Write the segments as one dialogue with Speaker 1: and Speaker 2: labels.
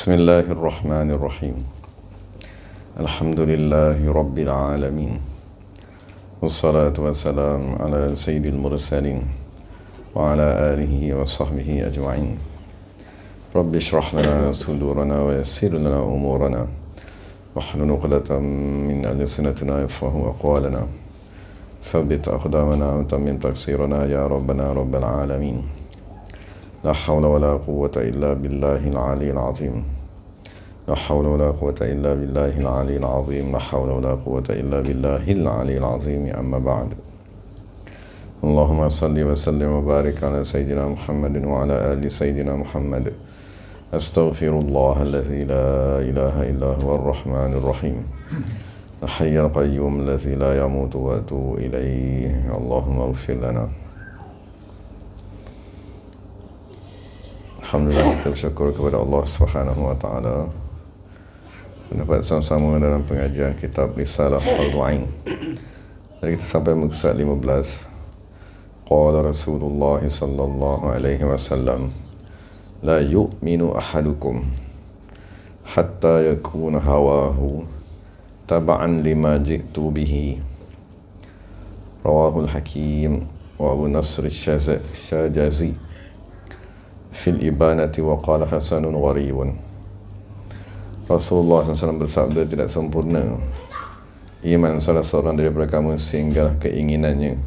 Speaker 1: Bismillahirrahmanirrahim. Alhamdulillahi Rabbil Alamin. Wassalatu wassalamu ala sayyidil mursalin wa ala alihi wa sahbihi ajma'in. Rabbi shrah lana sudurana wa yassir lana umurana wahlul 'uqdatam min alsinatina yafqahu aqwalana. Thabbit aqdamana wa tammim taqsirana ya rabbana rabbal alamin. La hawla wa la quwwata illa billahil aliyyil azim. La hawla wa la quwwata illa billahil aliyyil azim. La hawla wa la quwwata illa billahil aliyyil azim. Amma ba'd. Allahumma salli wa sallim wa barik ala sayyidina Muhammadin wa ala ali sayyidina Muhammad. Astaghfirullah alladhi la ilaha illa huwa ar-rahmanir rahim. Al-hayyul qayyum alladhi la yamutu wa atubu ilayhi. Allahumma ighfir lana. Alhamdulillah, kita bersyukur kepada Allah Subhanahu wa taala mendapat sama-sama dalam pengajian kitab Risalah Fardhu Ain. Jadi kita sampai muka surat 15. Qala Rasulullah sallallahu alaihi wasallam, la yu'minu ahadukum hatta yakuna hawahu tab'an lima ji'tu bihi. Rawahul Hakim wa Abu Nasr Syajazi fil ibanati wa qala hasanun gharibun. Rasulullah SAW bersabda, tidak sempurna iman salah seorang daripada kamu sehingga keinginannya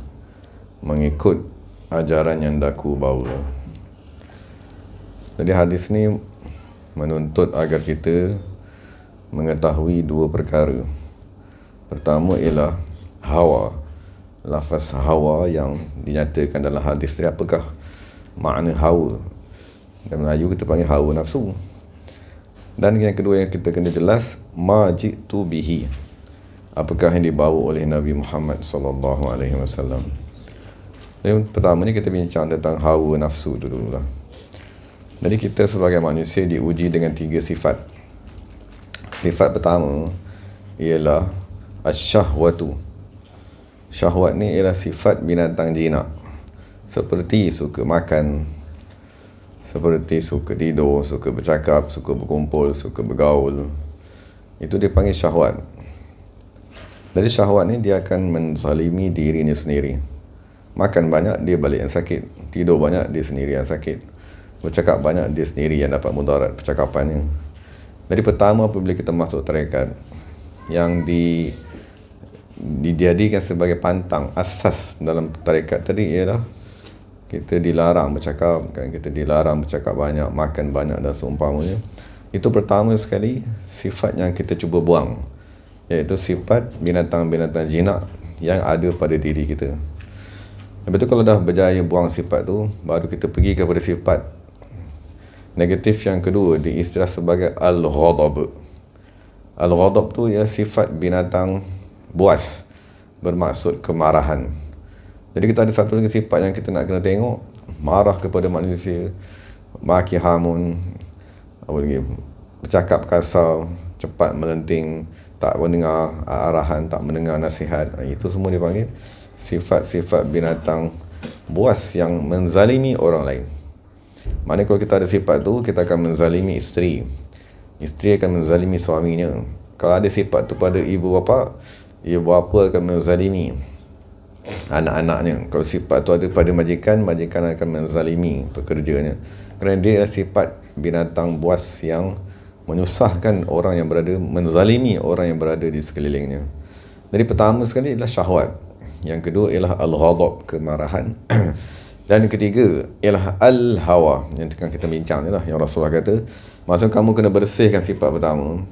Speaker 1: mengikut ajaran yang daku bawa. Jadi hadis ni menuntut agar kita mengetahui dua perkara. Pertama ialah hawa. Lafaz hawa yang dinyatakan dalam hadis ni, apakah makna hawa? Dalam Melayu kita panggil hawa nafsu. Dan yang kedua yang kita kena jelas, ma ji'tu bihi, apakah yang dibawa oleh Nabi Muhammad sallallahu alaihi wasallam. Jadi pertama ni kita bincang tentang hawa nafsu dulu lah. Jadi kita sebagai manusia diuji dengan 3 sifat. Sifat pertama ialah asyahwatu. Syahwat ni ialah sifat binatang jinak, seperti suka makan, seperti suka tidur, suka bercakap, suka berkumpul, suka bergaul. Itu dipanggil syahwat. Dari syahwat ni dia akan menzalimi dirinya sendiri. Makan banyak, dia balik yang sakit. Tidur banyak, dia sendiri yang sakit. Bercakap banyak, dia sendiri yang dapat mudarat percakapannya. Jadi pertama apabila kita masuk tarekat, yang dijadikan sebagai pantang asas dalam tarekat tadi ialah kita dilarang bercakap, kan? Kita dilarang bercakap banyak, makan banyak dan seumpamanya. Itu pertama sekali sifat yang kita cuba buang, iaitu sifat binatang-binatang jinak yang ada pada diri kita. Lepas tu kalau dah berjaya buang sifat tu, baru kita pergi kepada sifat negatif yang kedua, diistilah sebagai al-ghadab. Al-ghadab tu ialah sifat binatang buas, bermaksud kemarahan. Jadi kita ada satu lagi sifat yang kita nak kena tengok, marah kepada manusia, maki hamun, apa lagi, bercakap kasar, cepat melenting, tak mendengar arahan, tak mendengar nasihat. Itu semua dipanggil sifat-sifat binatang buas yang menzalimi orang lain. Maknanya kalau kita ada sifat tu, kita akan menzalimi isteri. Isteri akan menzalimi suaminya. Kalau ada sifat tu pada ibu bapa, ibu bapa akan menzalimi anak-anaknya. Kalau sifat tu ada pada majikan, majikan akan menzalimi pekerjanya. Kerana dia adalah sifat binatang buas yang menyusahkan orang yang berada, menzalimi orang yang berada di sekelilingnya. Jadi pertama sekali adalah syahwat. Yang kedua ialah al-ghadab, kemarahan. Dan yang ketiga ialah al-hawa, yang tekan kita bincang ni lah, yang Rasulullah kata, maksud kamu kena bersihkan sifat pertama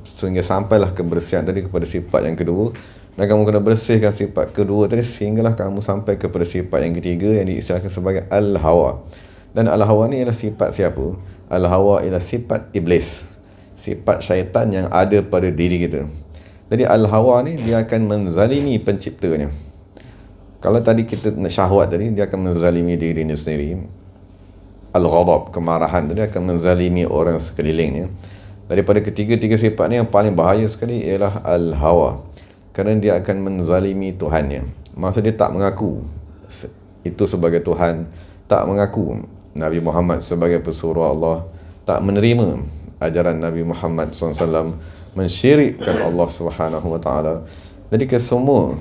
Speaker 1: sehingga sampailah kebersihan tadi kepada sifat yang kedua. Dan kamu kena bersihkan sifat kedua tadi sehinggalah kamu sampai kepada sifat yang ketiga yang diistilahkan sebagai al-hawa. Dan al-hawa ni ialah sifat siapa? Al-hawa ialah sifat iblis, sifat syaitan yang ada pada diri kita. Jadi al-hawa ni dia akan menzalimi penciptanya. Kalau tadi kita syahwat tadi, dia akan menzalimi dirinya sendiri. Al-ghadab, kemarahan tadi akan menzalimi orang sekelilingnya. Daripada ketiga-tiga sifat ni, yang paling bahaya sekali ialah al-hawa, kerana dia akan menzalimi Tuhannya. Maksud dia tak mengaku itu sebagai Tuhan, tak mengaku Nabi Muhammad sebagai pesuruh Allah, tak menerima ajaran Nabi Muhammad SAW, mensyirikkan Allah Subhanahu Wa Taala. Jadi kesemua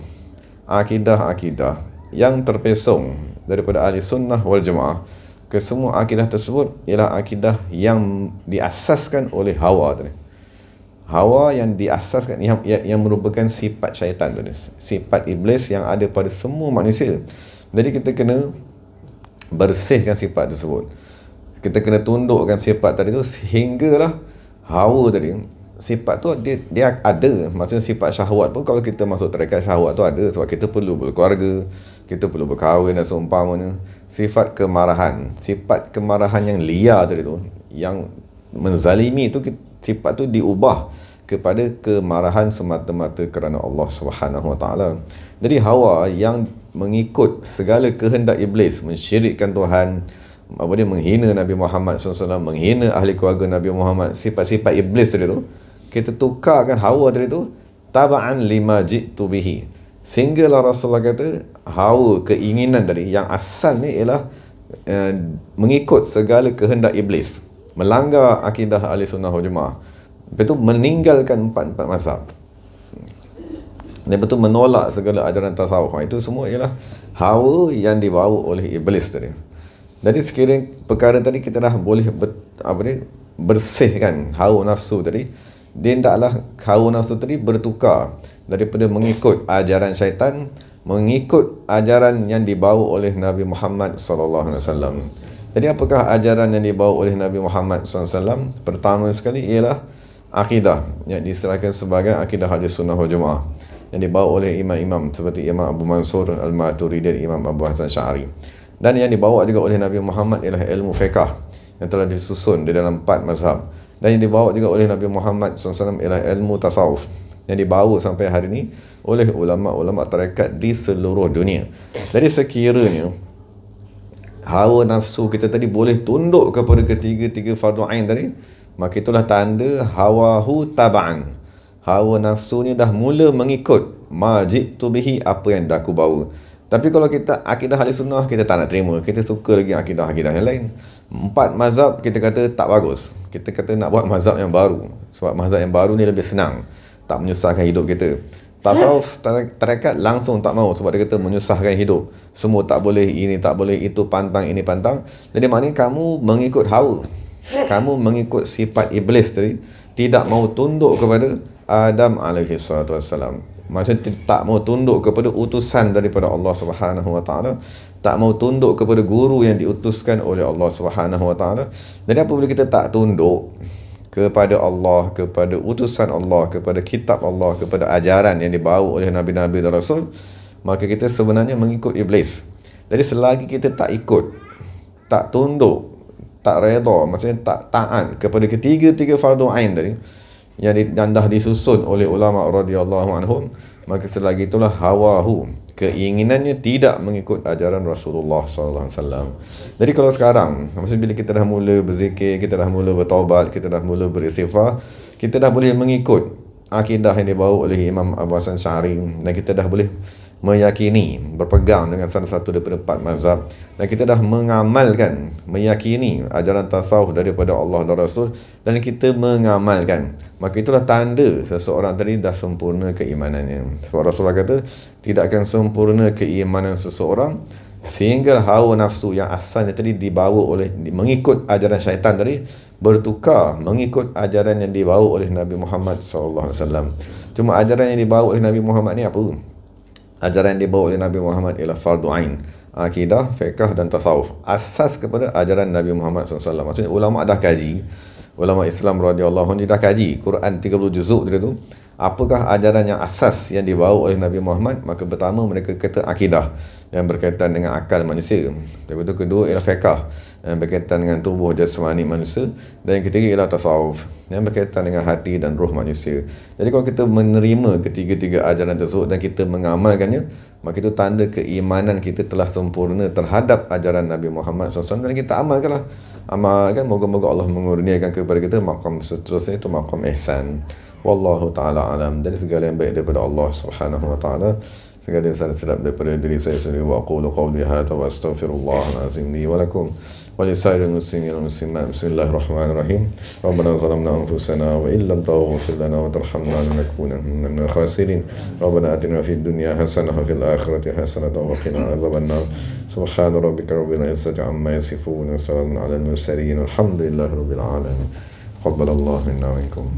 Speaker 1: akidah-akidah yang terpesong daripada ahli sunnah wal jamaah, kesemua akidah tersebut ialah akidah yang diasaskan oleh hawa tadi. Hawa yang diasaskan, yang merupakan sifat syaitan tu, sifat iblis yang ada pada semua manusia. Jadi kita kena bersihkan sifat tersebut. Kita kena tundukkan sifat tadi tu sehinggalah hawa tadi, sifat tu dia ada. Maksudnya sifat syahwat pun, kalau kita masuk tarekat syahwat tu ada, sebab kita perlu berkeluarga, kita perlu berkahwin dan seumpamanya. Sifat kemarahan yang liar tadi tu, yang menzalimi tu, sifat tu diubah kepada kemarahan semata-mata kerana Allah Subhanahu Wa Taala. Jadi hawa yang mengikut segala kehendak iblis, mensyirikkan Tuhan, menghina Nabi Muhammad SAW, menghina ahli keluarga Nabi Muhammad, sifat-sifat iblis tadi tu, kita tukarkan hawa tadi tu taba'an lima ji'tu bihi. Sehinggalah Rasulullah kata hawa, keinginan tadi yang asal ni ialah mengikut segala kehendak iblis, melanggar akidah ahli sunnah wal jamaah, lepas tu meninggalkan empat mazhab, lepas tu menolak segala ajaran tasawuf. Itu semua ialah hawa yang dibawa oleh iblis tadi. Jadi sekiranya perkara tadi kita dah boleh bersihkan hawa nafsu tadi, dia hendaklah hawa nafsu tadi bertukar daripada mengikut ajaran syaitan, mengikut ajaran yang dibawa oleh Nabi Muhammad SAW. Jadi apakah ajaran yang dibawa oleh Nabi Muhammad SAW? Pertama sekali ialah akidah yang diserahkan sebagai akidah ahli sunnah wal jamaah, yang dibawa oleh imam-imam seperti Imam Abu Mansur Al-Maturidi dan Imam Abu Hasan Sy'ari. Dan yang dibawa juga oleh Nabi Muhammad ialah ilmu fiqh yang telah disusun di dalam 4 mazhab. Dan yang dibawa juga oleh Nabi Muhammad SAW ialah ilmu tasawuf yang dibawa sampai hari ini oleh ulama-ulama tarekat di seluruh dunia. Jadi sekiranya hawa nafsu kita tadi boleh tunduk kepada ketiga-tiga fardu ain tadi, maka itulah tanda hawahu taba'an. Hawa nafsu ni dah mula mengikut majitu bihi, apa yang dah aku bawa. Tapi kalau kita akidah ahli sunnah, kita tak nak terima, kita suka lagi akidah-akidah yang lain. 4 mazhab kita kata tak bagus, kita kata nak buat mazhab yang baru, sebab mazhab yang baru ni lebih senang, tak menyusahkan hidup kita. Tasawuf tarekat langsung tak mau, sebab dia kata menyusahkan hidup, semua tak boleh, ini tak boleh, itu pantang, ini pantang. Jadi maknanya kamu mengikut hawa, kamu mengikut sifat iblis tadi, tidak mau tunduk kepada Adam alaihi salatu wassalam. Maksudnya tak mau tunduk kepada utusan daripada Allah Subhanahu Wa Taala, tak mau tunduk kepada guru yang diutuskan oleh Allah Subhanahu Wa Taala. Jadi apabila kita tak tunduk kepada Allah, kepada utusan Allah, kepada kitab Allah, kepada ajaran yang dibawa oleh Nabi-Nabi dan Rasul, maka kita sebenarnya mengikut iblis. Jadi selagi kita tak ikut, tak tunduk, tak redha, maksudnya tak taat kepada ketiga-tiga fardu ain tadi yang dah disusun oleh ulama radhiyallahu anhum, maka selagi itulah hawahu, keinginannya tidak mengikut ajaran Rasulullah SAW. Jadi kalau sekarang, maksudnya bila kita dah mula berzikir, kita dah mula bertaubat, kita dah mula beristighfar, kita dah boleh mengikut akidah yang dibawa oleh Imam Abu Hasan Sy'ari, dan kita dah boleh meyakini, berpegang dengan salah satu daripada 4 mazhab, dan kita dah mengamalkan, meyakini ajaran tasawuf daripada Allah dan Rasul, dan kita mengamalkan, maka itulah tanda seseorang tadi dah sempurna keimanannya. Sebab Rasulullah kata tidak akan sempurna keimanan seseorang sehingga hawa nafsu yang asalnya tadi dibawa oleh, mengikut ajaran syaitan tadi, bertukar mengikut ajaran yang dibawa oleh Nabi Muhammad SAW. Cuma ajaran yang dibawa oleh Nabi Muhammad ni apa? Ajaran yang dibawa oleh Nabi Muhammad ialah fardu ain, akidah, fiqh dan tasawuf, asas kepada ajaran Nabi Muhammad SAW. Maksudnya ulama dah kaji, ulama Islam radhiyallahu anhu dah kaji Quran 30 juzuk dia tu, apakah ajaran yang asas yang dibawa oleh Nabi Muhammad. Maka pertama mereka kata akidah yang berkaitan dengan akal manusia, lepas itu kedua ialah fiqh yang berkaitan dengan tubuh jasmani manusia, dan yang ketiga ialah tasawuf yang berkaitan dengan hati dan roh manusia. Jadi kalau kita menerima ketiga-tiga ajaran tersebut dan kita mengamalkannya, maka itu tanda keimanan kita telah sempurna terhadap ajaran Nabi Muhammad SAW, dan kita amalkanlah. Amalkan, moga-moga Allah mengurniakan kepada kita maqam seterusnya, itu maqam ihsan. Wallahu ta'ala alam. Dari segala yang baik daripada Allah Subhanahu wa ta'ala. segala salah silap daripada diri saya sendiri. Wa aqulu qawli hadza wa astaghfirullahal azim li wa lakum wa li sairil muslimin wal muslimat. Bismillahirrahmanirrahim. Rabbana zalamna anfusana wa illam taghfir lana wa tarhamna lanakunanna minal khasirin. Rabbana atina fid dunya hasanah wa fil akhirati hasanah wa qina adzabannar. Subhana rabbika rabbil izzati amma yasifun wa salamun alal mursalin. Alhamdulillahi rabbil alamin. Taqabbalallahu minna wa minkum.